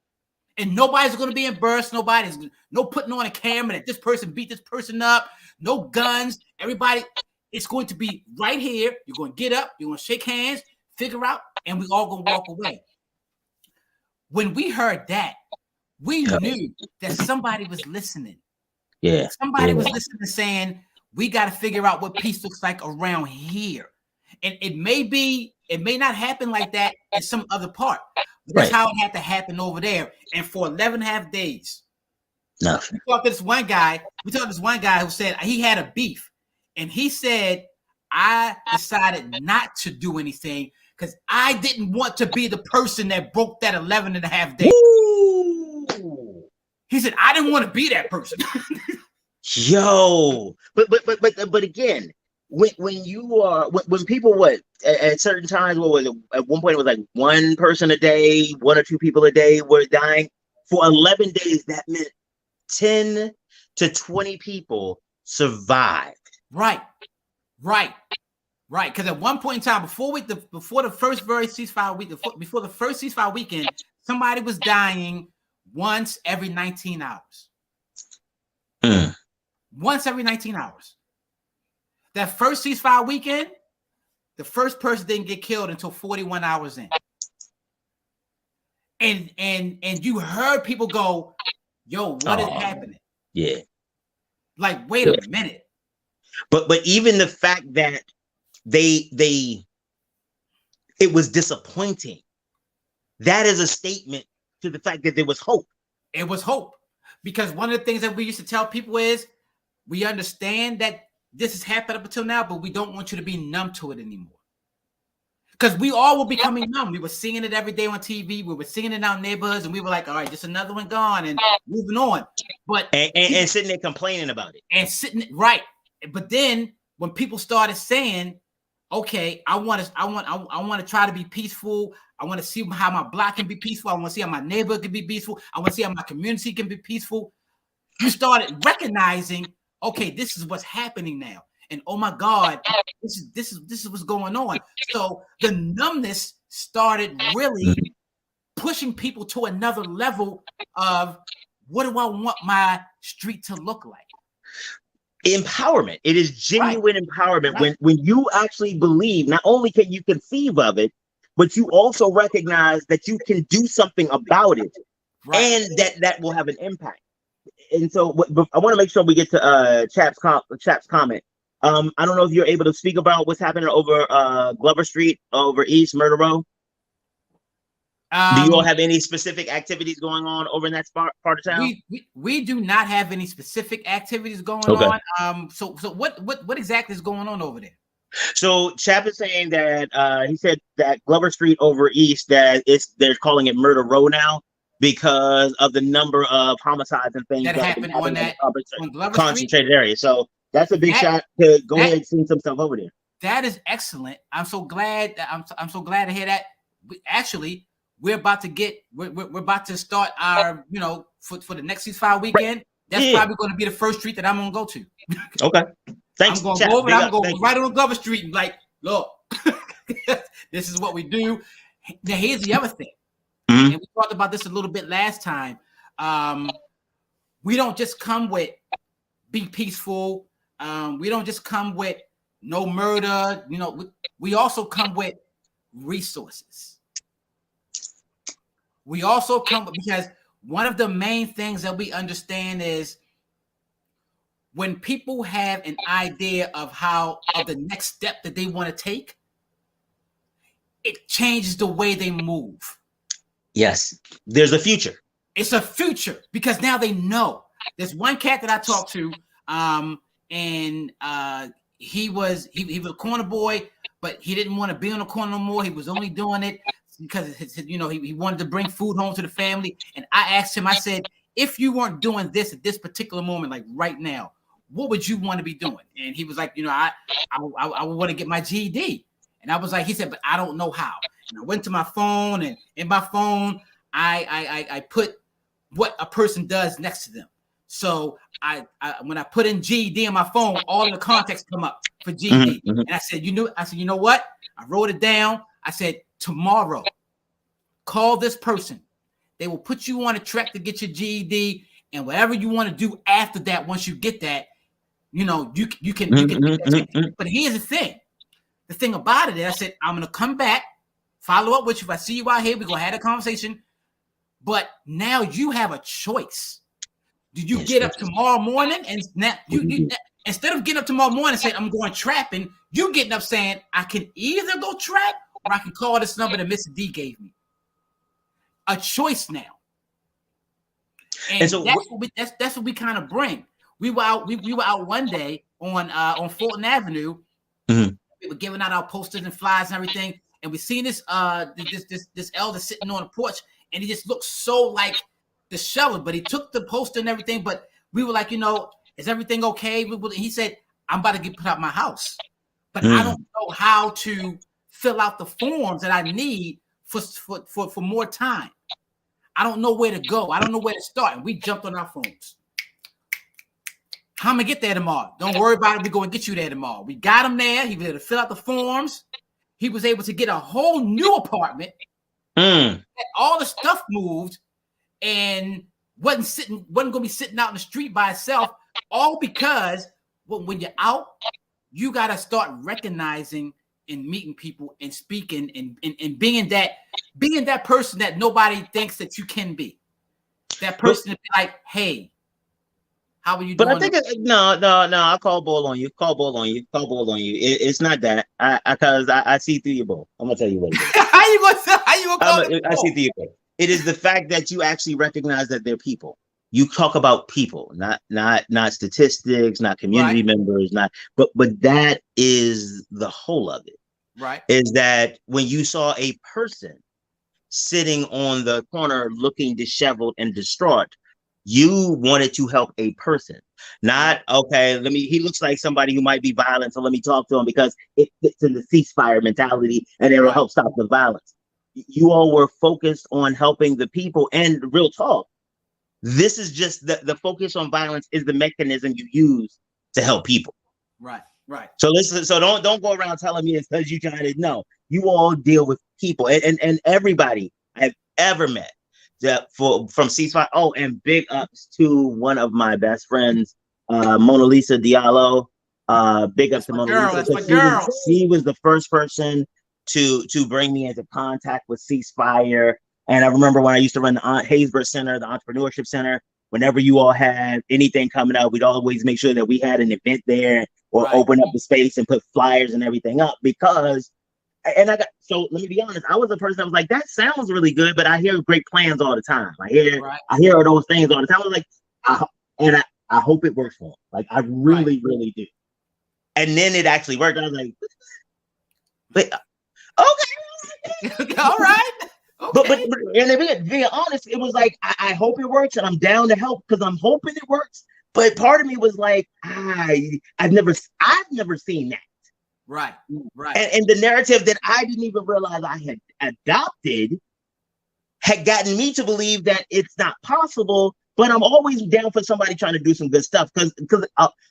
S2: And nobody's going to be embarrassed. Nobody's no putting on a camera that this person beat this person up. No guns. Everybody, it's going to be right here. You're going to get up. You're going to shake hands, figure out, and we all going to walk away. When we heard that, we knew that somebody was listening.
S1: Yeah.
S2: Somebody was listening, saying, we got to figure out what peace looks like around here. And it may not happen like that in some other part. But that's how it had to happen over there. And for 11.5 days,
S1: nothing.
S2: We talked to this one guy who said he had a beef. And he said, I decided not to do anything because I didn't want to be the person that broke that 11.5 days.
S1: Woo!
S2: He said, I didn't want to be that person.
S1: Yo, but again, when people at certain times, what was it? At one point it was like one person a day, 1 or 2 people a day were dying. For 11 days, that meant 10 to 20 people survived. Right.
S2: Because at one point in time, before the first ceasefire weekend, somebody was dying once every 19 hours. Once every 19 hours. That first ceasefire weekend, The first person didn't get killed until 41 hours in. And you heard people go, yo, what is happening?
S1: Yeah.
S2: Like, wait a minute.
S1: But even the fact that it was disappointing, that is a statement to the fact that there was hope.
S2: It was hope. Because one of the things that we used to tell people is, we understand that this has happened up until now, but we don't want you to be numb to it anymore. Because we all were becoming numb. We were seeing it every day on TV. We were seeing it in our neighborhoods, and we were like, all right, just another one gone and moving on. But
S1: and sitting there complaining about it.
S2: And sitting right. But then when people started saying, okay, I want to try to be peaceful. I want to see how my block can be peaceful. I want to see how my neighborhood can be peaceful. I want to see how my community can be peaceful. You started recognizing, okay, this is what's happening now. And oh my God, this is what's going on. So the numbness started really pushing people to another level of, what do I want my street to look like?
S1: Empowerment. It is genuine empowerment when you actually believe, not only can you conceive of it, but you also recognize that you can do something about it, and that will have an impact. And so I want to make sure we get to Chap's comment. I don't know if you're able to speak about what's happening over Glover Street, over East Murder Row. Do you all have any specific activities going on over in that part of town?
S2: We do not have any specific activities going on. So what exactly is going on over there?
S1: So Chap is saying that he said that Glover Street over East, that they're calling it Murder Row now because of the number of homicides and things
S2: that happened on that
S1: concentrated area. So that's a big shot to go ahead and see some stuff over there.
S2: That is excellent. I'm so glad. I'm so glad to hear that. We're about to start our, for the next ceasefire weekend. That's probably going to be the first street that I'm going to go to.
S1: Okay. Thanks.
S2: I'm going to go over. I'm going to go right on Glover Street and like, look, this is what we do. Now, here's the other thing. And we talked about this a little bit last time. We don't just come with be peaceful. We don't just come with no murder. We also come with resources. We also come because one of the main things that we understand is when people have an idea of the next step that they want to take, it changes the way they move. Yes, there's a future. It's a future because now they know. There's one cat that I talked to, and he was a corner boy, but he didn't want to be on the corner no more. He was only doing it because he wanted to bring food home to the family. And I asked him, I said, if you weren't doing this at this particular moment, like right now, what would you want to be doing? And he was like, I would want to get my GED. And I was like, he said, but I don't know how. And I went to my phone, and in my phone, I put what a person does next to them. So when I put in GED in my phone, all the contacts come up for GED. And I said, you know what? I wrote it down. I said, tomorrow, call this person. They will put you on a track to get your GED, and whatever you want to do after that, once you get that, you can do that. But here's the thing. The thing about it is, I said, I'm going to come back, follow up with you. If I see you out here, we're going to have a conversation. But now you have a choice. Do you get up tomorrow morning and now you instead of getting up tomorrow morning and saying, I'm going trapping, you getting up saying, I can either go trap or I can call this number that Mr. D gave me. A choice now. And so that's what we kind of bring. We were out one day on Wharton Avenue. We were giving out our posters and flyers and everything, and we seen this elder sitting on the porch, and he just looked so like disheveled. But he took the poster and everything. But we were like, is everything okay? He said, I'm about to get put out my house, but I don't know how to fill out the forms that I need for more time. I don't know where to go. I don't know where to start. And we jumped on our phones. How am I get there tomorrow? Don't worry about it. We're going to get you there tomorrow. We got him there. He was able to fill out the forms. He was able to get a whole new apartment. All the stuff moved and wasn't going to be sitting out in the street by itself. All because when you're out, you got to start recognizing and meeting people and speaking and being that person that nobody thinks that you can be. That person to be like, hey, how are you
S1: But
S2: doing?
S1: I think no. I call ball on you. Call ball on you. Call ball on you. It's not that. Because I see through your ball. I'm gonna tell you what it is.
S2: How you gonna call it?
S1: I see through your ball. It is the fact that you actually recognize that they're people. You talk about people, not statistics, not community members, but that is the whole of it.
S2: Right.
S1: Is that when you saw a person sitting on the corner looking disheveled and distraught, you wanted to help a person, not okay. He looks like somebody who might be violent, so let me talk to him because it fits in the ceasefire mentality and it will help stop the violence. You all were focused on helping the people, and real talk, this is just the focus on violence is the mechanism you use to help people.
S2: Right.
S1: So listen, so don't go around telling me it's because you trying to know. You all deal with people, and everybody I've ever met from Ceasefire. Oh, and big ups to one of my best friends, Mona Lisa Diallo. Big ups to Mona Lisa.
S2: That's my girl.
S1: She was the first person to bring me into contact with Ceasefire. And I remember when I used to run the Haysbert Center, the Entrepreneurship Center. Whenever you all had anything coming up, we'd always make sure that we had an event there or open up the space and put flyers and everything up because. And so let me be honest, I was a person that was like, that sounds really good, but I hear great plans all the time. I hear those things all the time. I was like, I hope it works for them. Like, I really, really do. And then it actually worked. I was like, but okay.
S2: All right. Okay.
S1: But and being honest, it was like, I hope it works and I'm down to help because I'm hoping it works. But part of me was like, I've never seen that.
S2: Right.
S1: And the narrative that I didn't even realize I had adopted had gotten me to believe that it's not possible, but I'm always down for somebody trying to do some good stuff because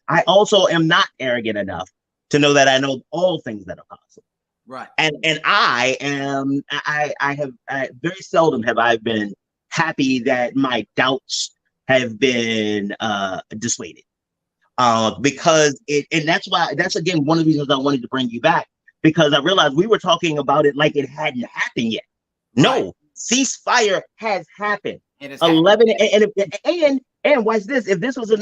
S1: I also am not arrogant enough to know that I know all things that are possible.
S2: Right.
S1: And I have very seldom have I been happy that my doubts have been dissuaded. Because that's again one of the reasons I wanted to bring you back, because I realized we were talking about it like it hadn't happened yet. No, ceasefire has happened. 11 and watch this. If this was a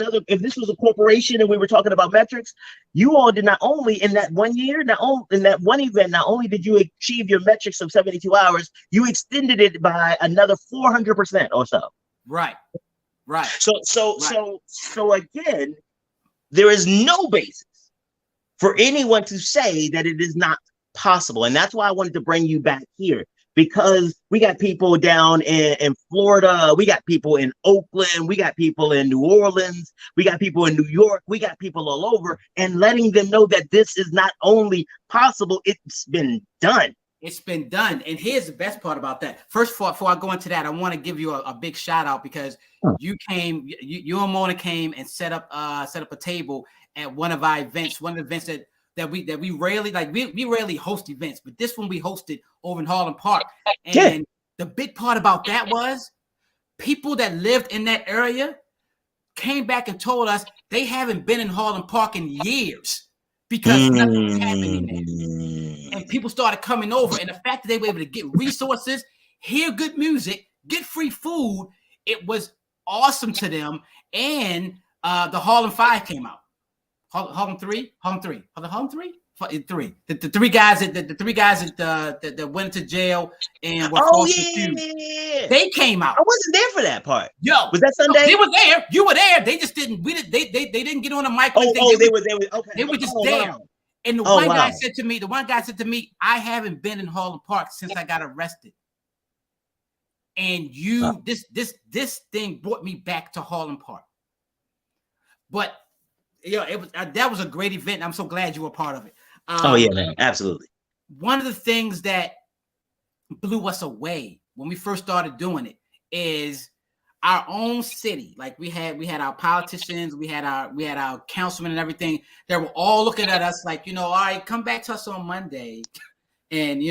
S1: corporation and we were talking about metrics, you all did not only in that 1 year, in that one event, not only did you achieve your metrics of 72 hours, you extended it by another 400% or so.
S2: Right.
S1: So again, there is no basis for anyone to say that it is not possible. And that's why I wanted to bring you back here, because we got people down in Florida, we got people in Oakland, we got people in New Orleans, we got people in New York, we got people all over, and letting them know that this is not only possible, it's been done.
S2: It's been done. And here's the best part about that. First of all, before I go into that, I want to give you a big shout out because you and Mona came and set up a table at one of our events, one of the events that we rarely we rarely host events, but this one we hosted over in Harlem Park. And the big part about that was people that lived in that area came back and told us they haven't been in Harlem Park in years because nothing's happening there. And people started coming over, and the fact that they were able to get resources, hear good music, get free food, it was awesome to them. And the Harlem 5 came out. Harlem 3. The three guys that went to jail and were forced to sue. They came out.
S1: I wasn't there for that part.
S2: Yo,
S1: was that Sunday?
S2: They were there. You were there. They just didn't. They didn't get on the mic.
S1: They were okay.
S2: They were just there. Wow. And the one guy said to me, I haven't been in Harlem Park since I got arrested. And this thing brought me back to Harlem Park. But that was a great event. I'm so glad you were part of it.
S1: Oh yeah, man, absolutely.
S2: One of the things that blew us away when we first started doing it is our own city. Like we had our politicians, we had our councilmen and everything. They were all looking at us like, all right, come back to us on Monday, and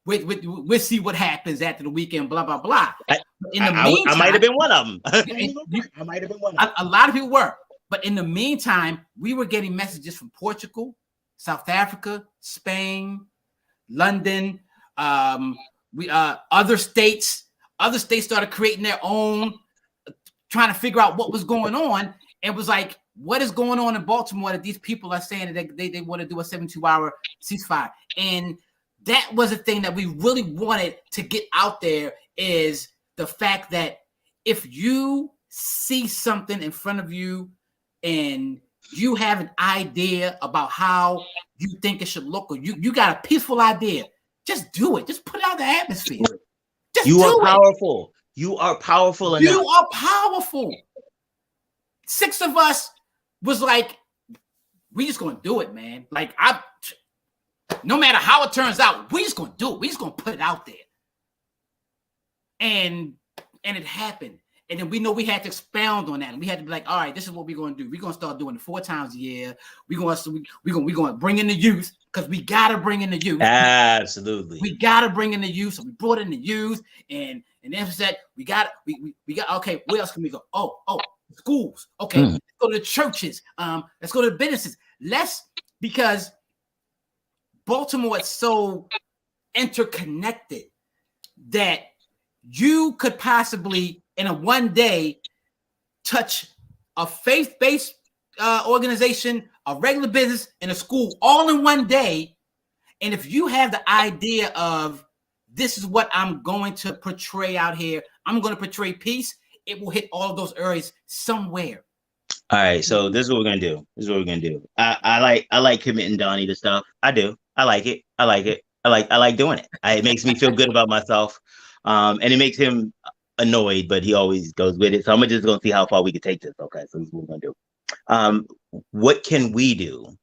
S2: we'll see what happens after the weekend. Blah blah blah. In the meantime,
S1: I might have been one of them.
S2: I might have been one. A lot of people were, but in the meantime, we were getting messages from Portugal, South Africa, Spain, London, other states started creating their own, trying to figure out what was going on. And was like, what is going on in Baltimore that these people are saying that they want to do a 72-hour ceasefire? And that was a thing that we really wanted to get out there, is the fact that if you see something in front of you and you have an idea about how you think it should look, or you got a peaceful idea, just do it. Just put it out in the atmosphere.
S1: You are powerful. You are powerful enough.
S2: You are powerful. 6 of us was like, we just gonna do it, man. Like, no matter how it turns out, we just gonna do it. We just gonna put it out there. And it happened. And then we know we had to expound on that. And we had to be like, all right, this is what we're going to do. We're going to start doing it 4 times a year. We're going to bring in the youth, because we got to bring in the youth.
S1: Absolutely.
S2: We got to bring in the youth. So we brought in the youth, and then we said, we got, okay, where else can we go? Oh, schools. Okay, let's go to the churches. Let's go to the businesses. Because Baltimore is so interconnected that you could possibly, in a one day, touch a faith-based organization, a regular business, and a school all in one day. And if you have the idea of, this is what I'm going to portray out here, I'm going to portray peace, it will hit all of those areas somewhere.
S1: All right, so this is what we're gonna do. I like committing Donnie to stuff. I do. I like it. I like doing it. It makes me feel good about myself, and it makes him annoyed, but he always goes with it. So I'm just gonna see how far we can take this. Okay, so this is what we're gonna do. What can we do?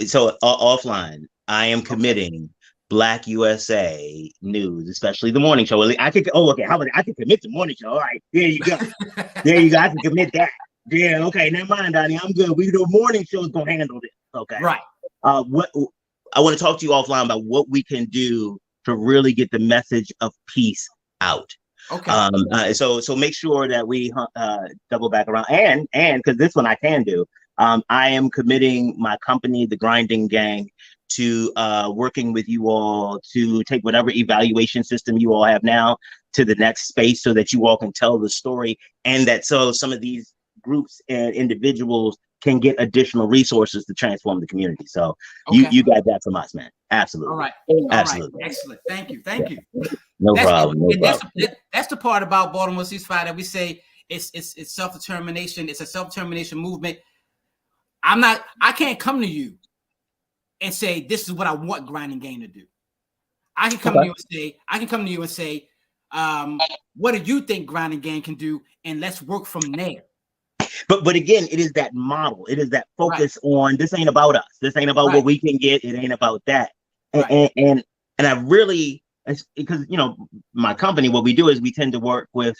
S1: So offline, I am committing BlackUSA.news, especially the morning show. I could. Oh, okay. How about I can commit to morning show? All right, there you go. There you go. I can commit that. Yeah. Okay. Never mind, Donnie. I'm good. We do morning shows. Gonna handle this. Okay.
S2: Right.
S1: What I want to talk to you offline about what we can do to really get the message of peace out.
S2: Okay.
S1: So make sure that we double back around, and because this one I can do. I am committing my company, the Grinding Gang, to working with you all to take whatever evaluation system you all have now to the next space, so that you all can tell the story, and that so some of these groups and individuals can get additional resources to transform the community. So you got that from us, man. Absolutely.
S2: All right.
S1: Absolutely.
S2: Right. Excellent. Thank you.
S1: No problem.
S2: That's the part about Baltimore Ceasefire that we say it's self-determination. It's a self-determination movement. I can't come to you and say, this is what I want Grinding Gang to do. I can come to you and say, what do you think Grinding Gang can do? And let's work from there.
S1: But again, it is that model. It is that focus on, this ain't about us. This ain't about what we can get. It ain't about that. And I really, because my company, what we do is we tend to work with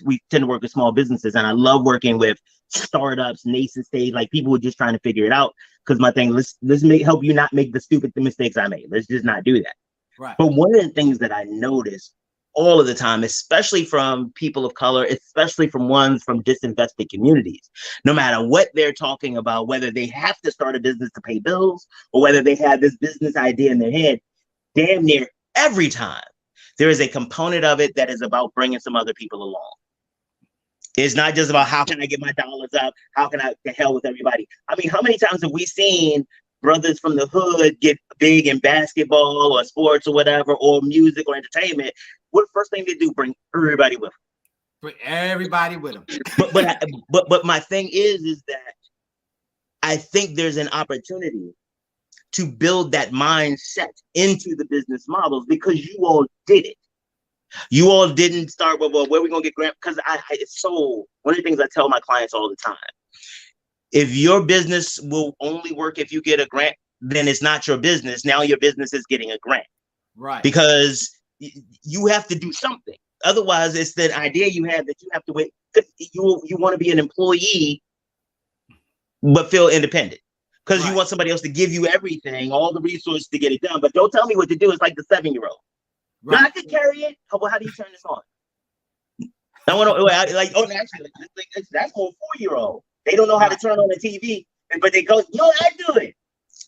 S1: small businesses, and I love working with startups, nascent stage, like people who are just trying to figure it out. Because my thing, let's help you not make the stupid mistakes I made. Let's just not do that.
S2: Right.
S1: But one of the things that I notice all of the time, especially from people of color, especially from ones from disinvested communities, no matter what they're talking about, whether they have to start a business to pay bills or whether they have this business idea in their head, damn near every time there is a component of it that is about bringing some other people along. It's not just about how can I get my dollars up, how can I to hell with everybody. I mean, how many times have we seen brothers from the hood get big in basketball or sports or whatever, or music or entertainment? What first thing they do? Bring everybody with them.
S2: Bring everybody with them.
S1: but my thing is that I think there's an opportunity to build that mindset into the business models, because you all did it. You all didn't start with, well, where are we gonna get grant? Because it's so, one of the things I tell my clients all the time: if your business will only work if you get a grant, then it's not your business. Now your business is getting a grant,
S2: right?
S1: Because you have to do something. Otherwise, it's that idea you have that you have to wait. You want to be an employee, but feel independent, because you want somebody else to give you everything, all the resources to get it done. But don't tell me what to do. It's like the 7-year-old. Right. No, I can carry it. How do you turn this on? I want to actually, that's more 4-year-old. They don't know how to turn on the TV, but they go, I do it.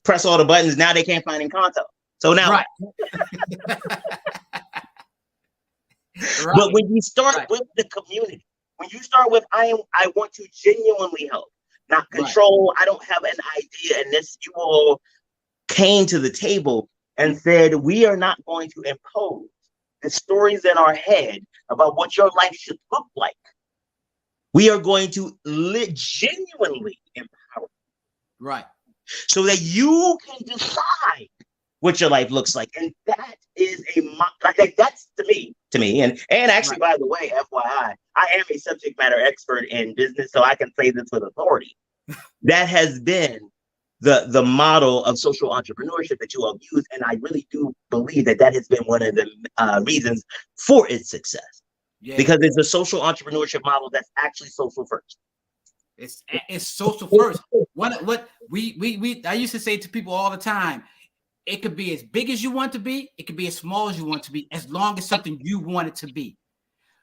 S1: press all the buttons. Now they can't find Encanto. So now,
S2: right.
S1: But when you start with the community, when you start with I want to genuinely help, not control. I don't have an idea, and this you all came to the table and said we are not going to impose the stories in our head about what your life should look like. We are going to genuinely empower,
S2: right,
S1: so that you can decide what your life looks like, and that is that's to me, and actually, by the way, FYI, I am a subject matter expert in business, so I can say this with authority. That has been the model of social entrepreneurship that you all use, and I really do believe that has been one of the reasons for its success. Yeah. Because it's a social entrepreneurship model that's actually social first.
S2: It's social first. What I used to say to people all the time, it could be as big as you want to be, it could be as small as you want to be, as long as something you want it to be.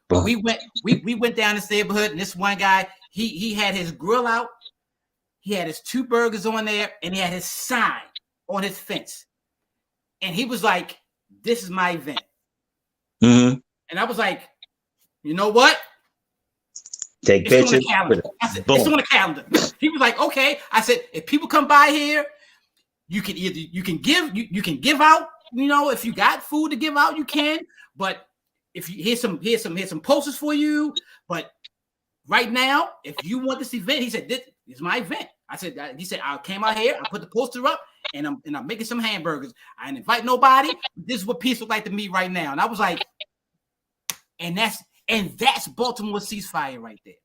S2: But we went down this neighborhood, and this one guy, he had his grill out, he had his 2 burgers on there, and he had his sign on his fence. And he was like, "This is my event." Mm-hmm. And I was like, "You know what?
S1: Take
S2: it's
S1: pictures."
S2: On the calendar. I said, "It's on the calendar." He was like, "Okay." I said, "If people come by here, you can give out, if you got food to give out, you can. But if you here's some posters for you. But right now, if you want this event," he said, "This is my event." I said, he said, "I came out here, I put the poster up, and I'm making some hamburgers. I didn't invite nobody. This is what peace looks like to me right now." And I was like, and that's Baltimore Ceasefire right there.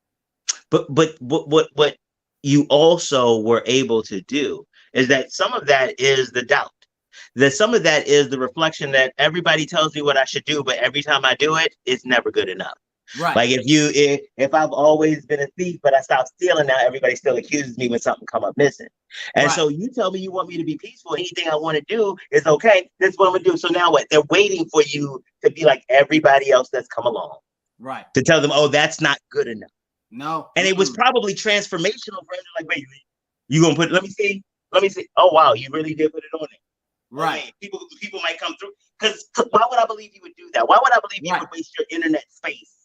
S1: But what you also were able to do is that some of that is the doubt. That some of that is the reflection that everybody tells me what I should do, but every time I do it, it's never good enough. Right. Like if I've always been a thief, but I stopped stealing, now everybody still accuses me when something come up missing. And so you tell me you want me to be peaceful. Anything I want to do is okay. That's what I'm gonna do. So now what? They're waiting for you to be like everybody else that's come along. Right. To tell them, oh, that's not good enough. No. And it was probably transformational for him. Like, wait, you gonna put? Let me see. Oh wow, you really did put it on there. Right. Okay. People might come through. Because why would I believe you would do that? Why would I believe you would waste your internet space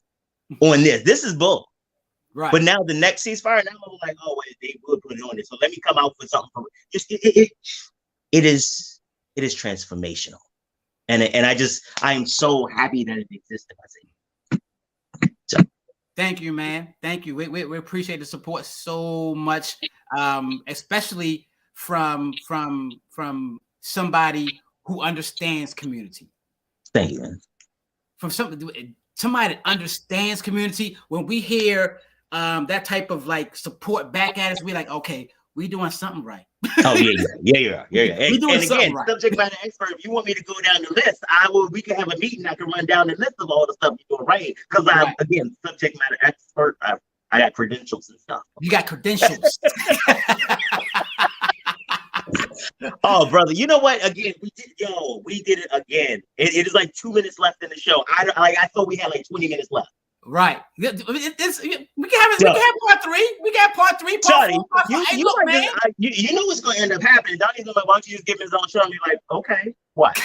S1: on this? This is bull. Right. But now the next ceasefire, now I'm like, oh wait, they would put it on this. So let me come out with something from it. It is transformational. And I am so happy that it existed. So
S2: thank you, man. Thank you. We appreciate the support so much, especially from somebody who understands community.
S1: Thank you, man.
S2: From somebody that understands community. When we hear that type of like support back at us, we're like, okay, we doing something right.
S1: Oh yeah. And again, right. Subject matter expert. If you want me to go down the list, we can have a meeting. I can run down the list of all the stuff you're doing right. Because I'm again subject matter expert. I got credentials and stuff.
S2: You got credentials.
S1: Oh, brother, you know what? Again, we did it again. It is like 2 minutes left in the show. I thought we had like 20 minutes left.
S2: Right. We can have part 3. We got part 3. Part 4. Part 5. Hey, look, man.
S1: You know what's going to end up happening. Donnie's going to, why don't you just give him his own show and be like, okay, what?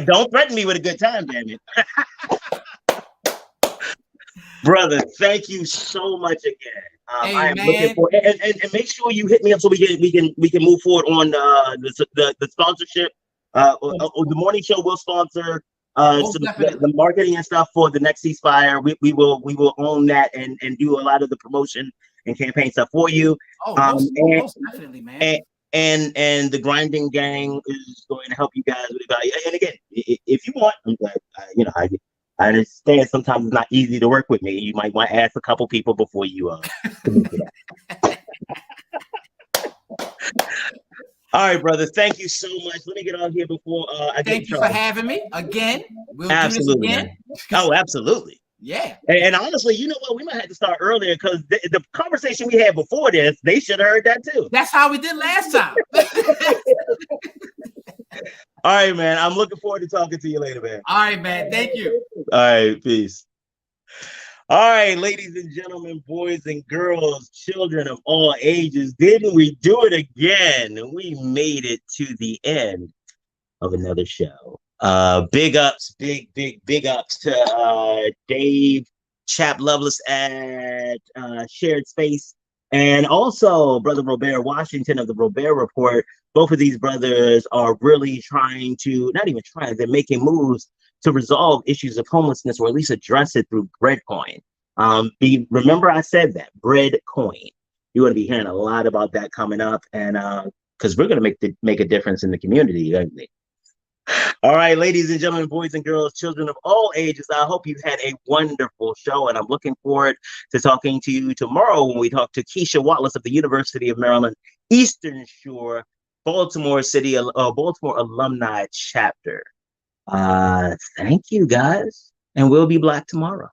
S1: Don't threaten me with a good time, damn it. Brother, thank you so much again. I am looking for and make sure you hit me up so we can move forward on the sponsorship. The morning show will sponsor the marketing and stuff for the next ceasefire. We will own that and do a lot of the promotion and campaign stuff for you.
S2: Most definitely, man.
S1: And the grinding gang is going to help you guys with value. And again, if you want, I understand sometimes it's not easy to work with me. You might want to ask a couple people before you commit to that. All right, brother. Thank you so much. Let me get on here before I get in trouble.
S2: Thank you for having me again. We'll
S1: absolutely,
S2: do this again.
S1: Oh, absolutely.
S2: Yeah.
S1: And honestly, you know what? We might have to start earlier because the conversation we had before this, they should have heard that too.
S2: That's how we did last time.
S1: All right, man. I'm looking forward to talking to you later, man.
S2: All right, man. Thank you.
S1: All right. Peace. All right, ladies and gentlemen, boys and girls, children of all ages, didn't we do it again? We made it to the end of another show. Big ups, big ups to Dave, Chap Loveless at Shared Space, and also Brother Robert Washington of the Robert Report. Both of these brothers are really trying to, not even trying, they're making moves to resolve issues of homelessness or at least address it through breadcoin. Remember I said that, breadcoin. You're going to be hearing a lot about that coming up, and because we're going to make a difference in the community. All right, ladies and gentlemen, boys and girls, children of all ages, I hope you've had a wonderful show, and I'm looking forward to talking to you tomorrow when we talk to Keisha Wallace of the University of Maryland, Eastern Shore, Baltimore Baltimore Alumni Chapter. Thank you, guys, and we'll be black tomorrow.